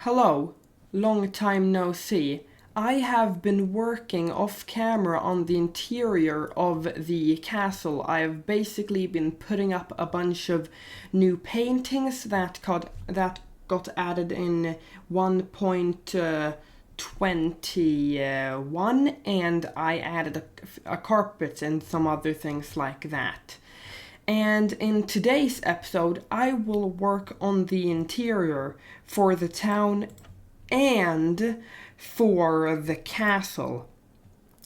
Hello, long time no see. I have been working off camera on the interior of the castle. I have basically been putting up a bunch of new paintings that got added in 1.21, and I added a carpet and some other things like that. And in today's episode, I will work on the interior for the town and for the castle.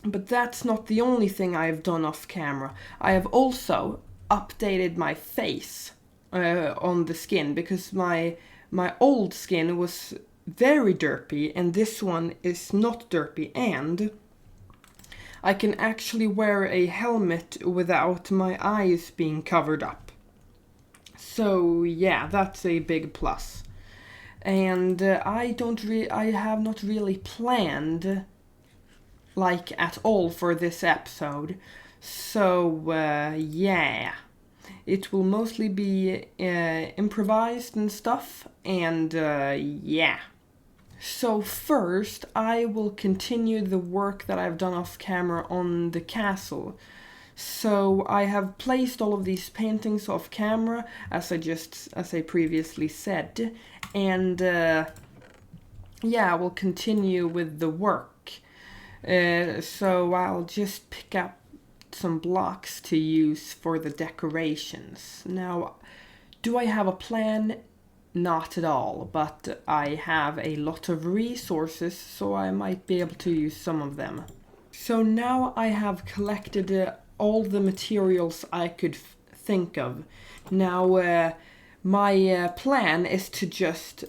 But that's not the only thing I've done off camera. I have also updated my face on the skin because my old skin was very derpy and this one is not derpy, and I can actually wear a helmet without my eyes being covered up. So yeah, that's a big plus. And I have not really planned like at all for this episode. So yeah, it will mostly be improvised and stuff, and yeah. So first, I will continue the work that I've done off camera on the castle. So I have placed all of these paintings off camera, as I previously said, and yeah, I will continue with the work. So I'll just pick up some blocks to use for the decorations. Now, do I have a plan? Not at all, but I have a lot of resources, so I might be able to use some of them. So now I have collected all the materials I could think of. Now, my plan is to just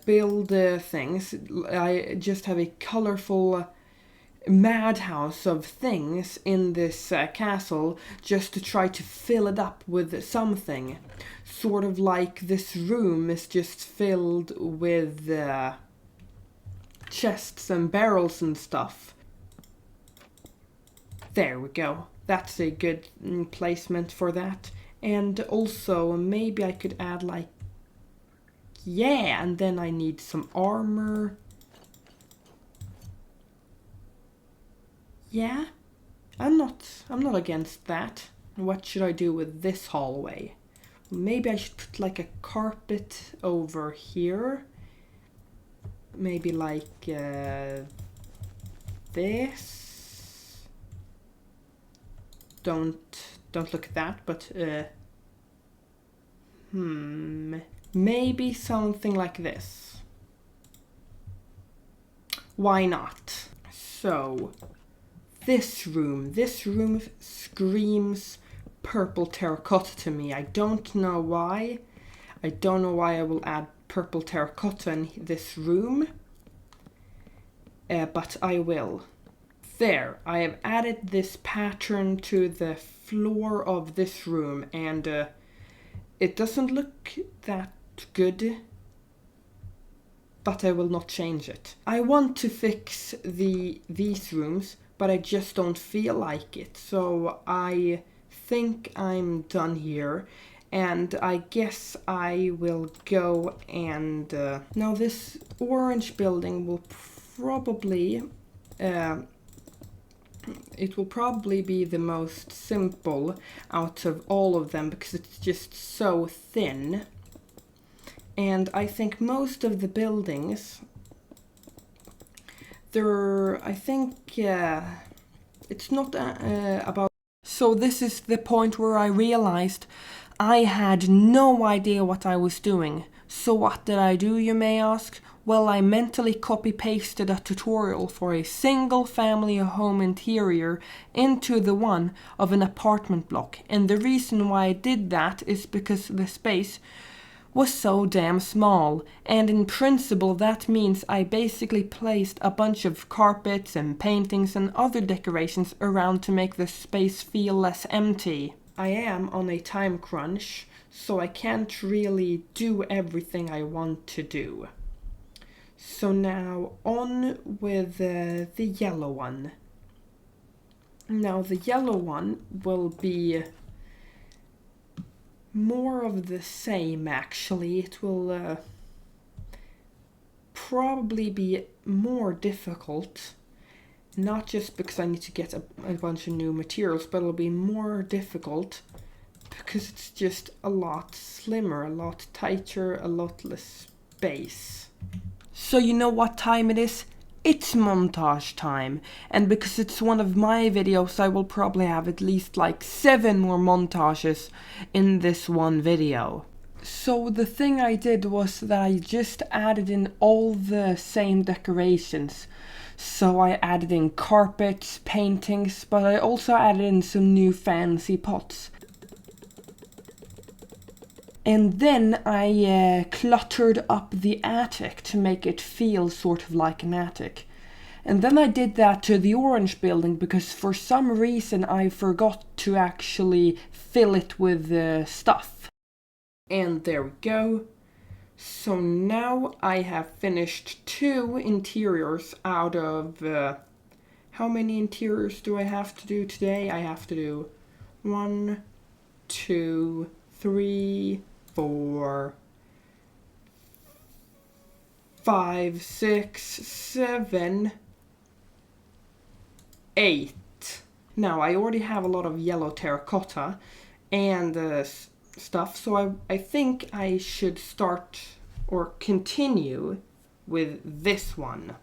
build things. I just have a colorful madhouse of things in this castle just to try to fill it up with something. Sort of like this room is just filled with chests and barrels and stuff. There we go. That's a good placement for that. And also maybe I could add like, yeah, and then I need some armor. Yeah, I'm not against that. What should I do with this hallway? Maybe I should put like a carpet over here. Maybe like this. Don't look at that, but maybe something like this. Why not? So this room screams purple terracotta to me. I don't know why. I don't know why I will add purple terracotta in this room. But I will. There, I have added this pattern to the floor of this room, and it doesn't look that good, but I will not change it. I want to fix these rooms, but I just don't feel like it. So I think I'm done here, and I guess I will go and now this orange building will probably it will probably be the most simple out of all of them because it's just so thin. And I think most of the buildings, I think it's not about. So this is the point where I realized I had no idea what I was doing. So what did I do, you may ask? Well, I mentally copy-pasted a tutorial for a single family home interior into the one of an apartment block. And the reason why I did that is because the space was so damn small, and in principle that means I basically placed a bunch of carpets and paintings and other decorations around to make the space feel less empty. I am on a time crunch, so I can't really do everything I want to do. So now on with the yellow one. Now the yellow one will be more of the same, actually. It will probably be more difficult, not just because I need to get a bunch of new materials, but it'll be more difficult because it's just a lot slimmer, a lot tighter, a lot less space. So you know what time it is? It's montage time, and because it's one of my videos, I will probably have at least like 7 more montages in this one video. So the thing I did was that I just added in all the same decorations. So I added in carpets, paintings, but I also added in some new fancy pots. And then I cluttered up the attic to make it feel sort of like an attic. And then I did that to the orange building because for some reason I forgot to actually fill it with stuff. And there we go. So now I have finished 2 interiors out of... how many interiors do I have to do today? I have to do 1, 2, 3, 4, 5, 6, 7, 8. Now I already have a lot of yellow terracotta and stuff, so I think I should start or continue with this one.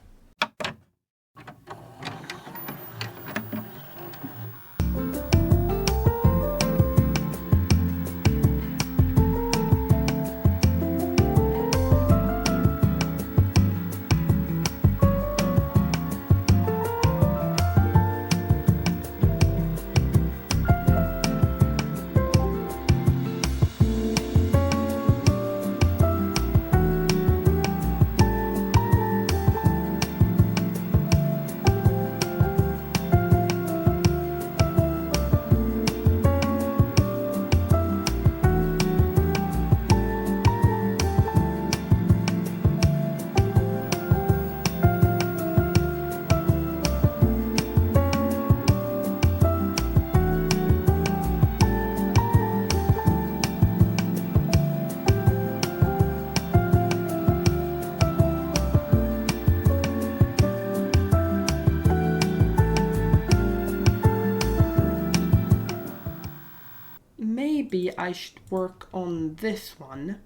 Maybe I should work on this one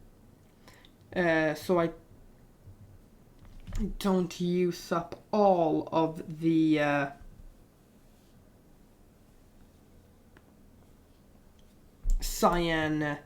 so I don't use up all of the cyan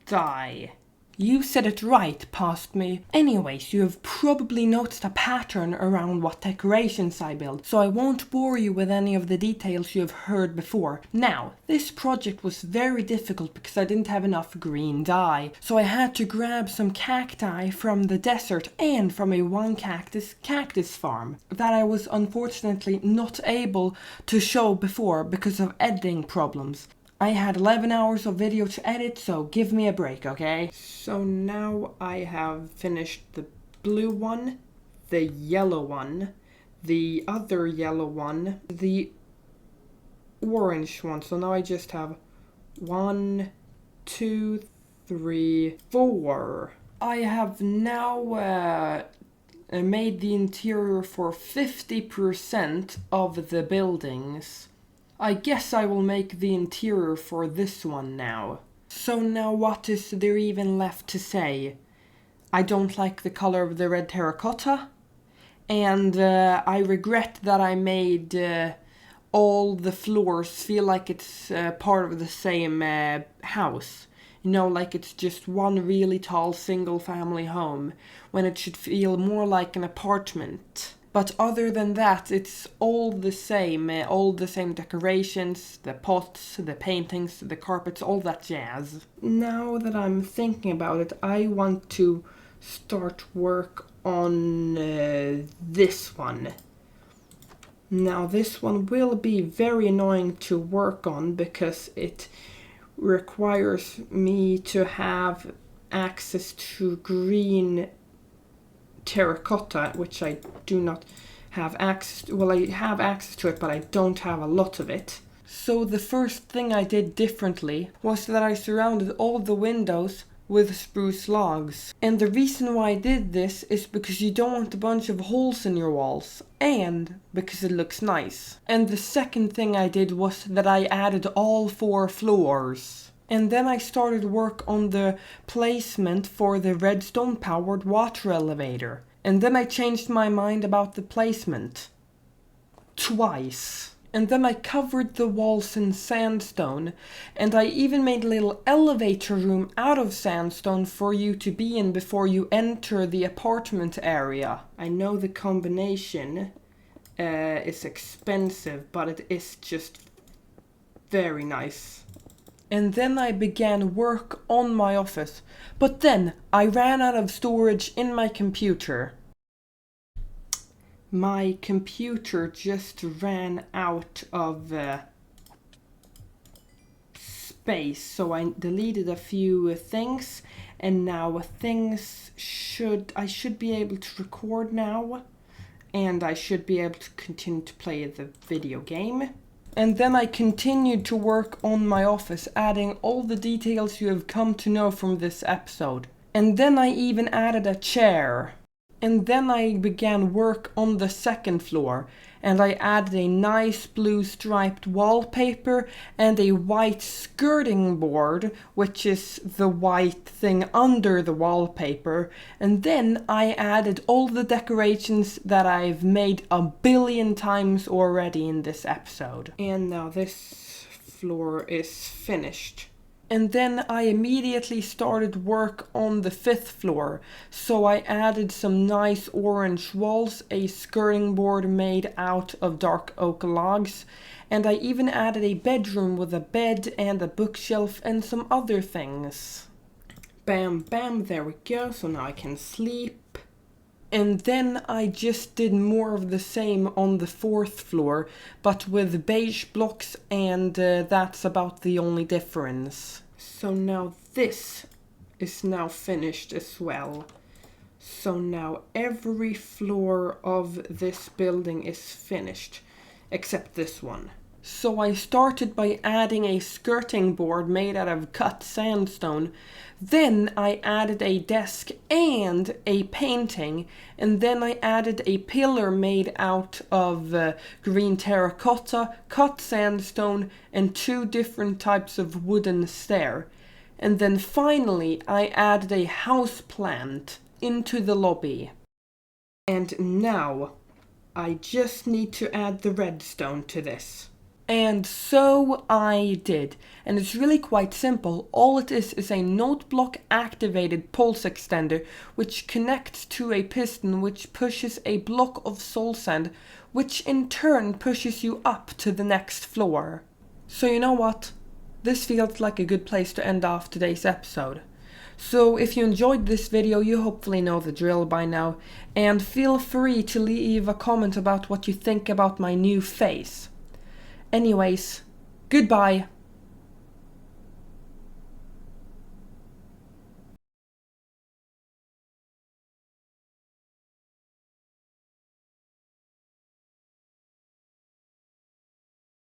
dye. You said it right past me. Anyways, you have probably noticed a pattern around what decorations I build, so I won't bore you with any of the details you have heard before. Now, this project was very difficult because I didn't have enough green dye, so I had to grab some cacti from the desert and from a one cactus farm that I was unfortunately not able to show before because of editing problems. I had 11 hours of video to edit, so give me a break, okay? So now I have finished the blue one, the yellow one, the other yellow one, the orange one. So now I just have 1, 2, 3, 4. I have now made the interior for 50% of the buildings. I guess I will make the interior for this one now. So now what is there even left to say? I don't like the color of the red terracotta. And I regret that I made all the floors feel like it's part of the same house. You know, like it's just one really tall single family home, when it should feel more like an apartment. But other than that, it's all the same decorations, the pots, the paintings, the carpets, all that jazz. Now that I'm thinking about it, I want to start work on this one. Now this one will be very annoying to work on because it requires me to have access to green terracotta, which I do not have access to. Well, I have access to it, but I don't have a lot of it. So the first thing I did differently was that I surrounded all the windows with spruce logs. And the reason why I did this is because you don't want a bunch of holes in your walls, and because it looks nice. And the second thing I did was that I added all 4 floors. And then I started work on the placement for the redstone powered water elevator. And then I changed my mind about the placement. Twice. And then I covered the walls in sandstone, and I even made a little elevator room out of sandstone for you to be in before you enter the apartment area. I know the combination is expensive, but it is just very nice. And then I began work on my office, but then I ran out of storage in my computer. My computer just ran out of space, so I deleted a few things, and now I should be able to record now, and I should be able to continue to play the video game. And then I continued to work on my office, adding all the details you have come to know from this episode. And then I even added a chair. And then I began work on the second floor, and I added a nice blue striped wallpaper and a white skirting board, which is the white thing under the wallpaper. And then I added all the decorations that I've made a billion times already in this episode. And now this floor is finished. And then I immediately started work on the 5th floor, so I added some nice orange walls, a skirting board made out of dark oak logs, and I even added a bedroom with a bed and a bookshelf and some other things. Bam, bam, there we go, so now I can sleep. And then I just did more of the same on the 4th floor, but with beige blocks, and that's about the only difference. So now this is now finished as well. So now every floor of this building is finished, except this one. So I started by adding a skirting board made out of cut sandstone. Then I added a desk and a painting, and then I added a pillar made out of green terracotta, cut sandstone, and 2 different types of wooden stair. And then finally I added a house plant into the lobby. And now I just need to add the redstone to this. And so I did, and it's really quite simple. All it is a note block activated pulse extender which connects to a piston which pushes a block of soul sand, which in turn pushes you up to the next floor. So you know what? This feels like a good place to end off today's episode. So if you enjoyed this video, you hopefully know the drill by now, and feel free to leave a comment about what you think about my new face. Anyways, goodbye.